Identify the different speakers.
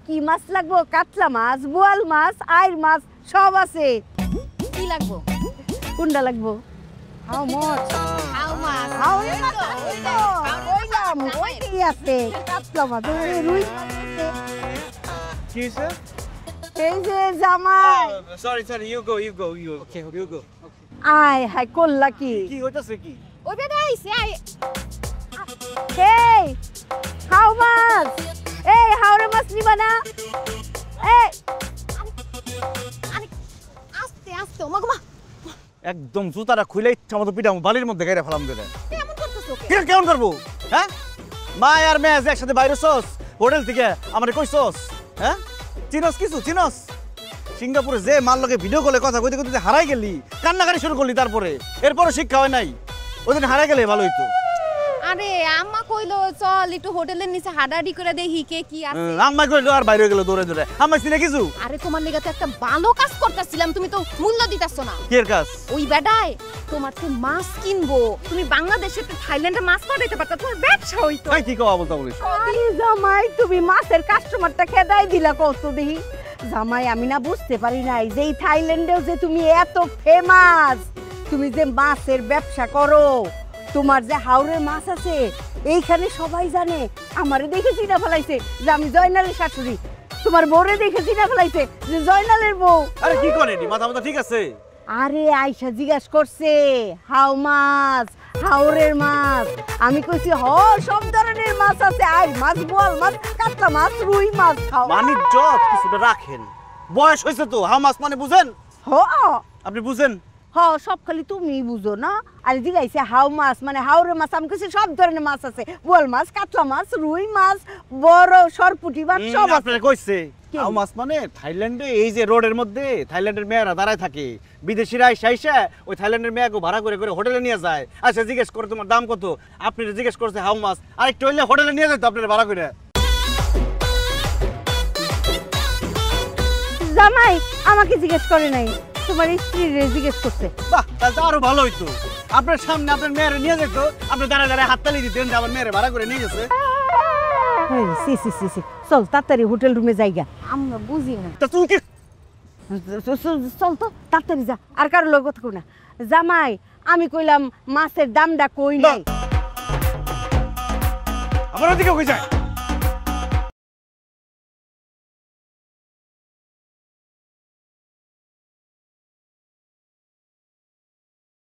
Speaker 1: কি মাছ লাগবো? কাতলা মাছ, বোয়াল মাছ, আইর মাছ সব আছে।
Speaker 2: কি লাগবো?
Speaker 1: কোনটা লাগবো? হাও মাছ।
Speaker 2: হাও মাছ।
Speaker 1: হাও না তো, কইলাম ওইটাই আছে। কাতলা মাছ, ওই রুই মাছ আছে।
Speaker 3: কি হইছে?
Speaker 1: এই যে জামাই।
Speaker 3: Sorry you go okay you go.
Speaker 1: আয় হাই করলা কি?
Speaker 3: কি হইতাছে কি?
Speaker 2: ওই বেটা আইছে আই।
Speaker 1: এই হাও মাছ, এই হাওরে মাছ নিবা না? এই
Speaker 2: আরে আস্তে আস্তে ওমা গোমা
Speaker 3: একদম জুতাটা খুলে ইচ্ছা মতো পিটাম বালির মধ্যে গাইরা ফেলাম দিলে।
Speaker 2: কেমন করতেছ ওকে?
Speaker 3: কি কেমন করবো? হ্যাঁ মা আর মেয়ে যে একসাথে বাইরে সস হোটেল থেকে আমারে কইছস? হ্যাঁ চিনস কিছু চিনস? সিঙ্গাপুরে যে মাল লগে ভিডিও কলে কথা কইতে কইতে হারাই গেলি, কান্নাকাটি শুরু করলি, তারপরে এরপরও শিক্ষা হয় নাই। ওদিন হারাই গেলে ভালো হইতো।
Speaker 2: আরে আম্মা কইলো চল একটু হোটেলের নিচে হাডাডি করে দেখি কে কি আছে।
Speaker 3: আম্মা কইলো আর বাইরে গেল দৌড়ে দৌড়ে। আম্মা চিনে কিছু?
Speaker 2: আরে তোমার লেগে তো একটা ভালো কাজ করতেছিলাম, তুমি তো মূল্য দিতাছ না।
Speaker 3: কি এর কাজ?
Speaker 2: ওই বেটায় তোমার তো মাছ কিনবো, তুমি বাংলাদেশে তো থাইল্যান্ডে মাছ পাঠাইতে পারতা, তোমার ব্যবসা হইতো।
Speaker 3: ভাই কি কওয়া বলতা বলিস?
Speaker 1: আরে জামাই তুমি মাছের কাস্টমারটা খেদাই দিলা কত দেখি। জামাই আমি না বুঝতে পারি নাই যে এই থাইল্যান্ডেও যে তুমি এত ফেমাস, তুমি যে মাছের ব্যবসা করো, তোমার যে হাওরের মাছ আছে এইখানে সবাই জানে। আমারে দেখে চিনা ফেলাইছে যে আমি জয়নালের শাশুড়ি, তোমার বউরে দেখে চিনা ফেলাইছে যে জয়নালের বউ।
Speaker 3: আরে কি করে নি মাথা মাথা ঠিক আছে?
Speaker 1: আরে আয়শা জিজ্ঞাসা করছে হাও মাছ, হাওরের মাছ। আমি কইছি হ সব ধরনের মাছ আছে, আইর মাছ, বোয়াল মাছ, কাতলা মাছ, রুই মাছ খাও।
Speaker 3: বাণিজ্য কিছুটা রাখেন, বয়স হয়েছে তো। হাও মাছ মানে বুঝেন?
Speaker 1: হ
Speaker 3: আপনি বুঝেন?
Speaker 1: হ সব খালি তুমি বুঝো না। আর জিগাইছে হাও মাছ মানে হাওরের মাছ। আমি কইছি সব ধরনের মাছ আছে, বোয়াল মাছ, কাতলা মাছ, রুই মাছ, বড় সরপুঁটি মাছ সব আছে।
Speaker 3: আপনারা কইছে
Speaker 1: কি?
Speaker 3: হাও মাছ মানে থাইল্যান্ডে এই যে রোডের মধ্যে থাইল্যান্ডের মেয়েরা দাঁড়ায় থাকে, বিদেশিরা আইসা ওই থাইল্যান্ডের মেয়েকে ভাড়া করে করে হোটেলে নিয়ে যায়। আচ্ছা জিজ্ঞেস করে তোমার দাম কত, আপনি জিজ্ঞেস করছে হাও মাছ, আরেকটু হইলে হোটেলে নিয়ে যেত আপনারা ভাড়া করে।
Speaker 1: জামাই আমাকে জিজ্ঞেস করে নাই, তোমার স্ত্রীরে জিজ্ঞেস করছে।
Speaker 3: বাহ তাহলে তো আরো ভালো হইতো। আপনার সামনে আপনার মেয়েরা নিয়ে যেত, আপনি দাঁড়ায় দাঁড়ায় হাততালি দিতেন যে আমার মেয়েরা ভাড়া করে নিয়ে গেছে।
Speaker 1: চল তাড়াতাড়ি হোটেল রুমে যাইগা।
Speaker 2: আমরা বুঝি না।
Speaker 3: তা তুই কি
Speaker 1: চল তো তাড়াতাড়ি যা, আর কারো লোক কথা কই না। জামাই আমি কইলাম মাছের দামটা কই নাই।
Speaker 3: আমার ওদিকে কই যায়?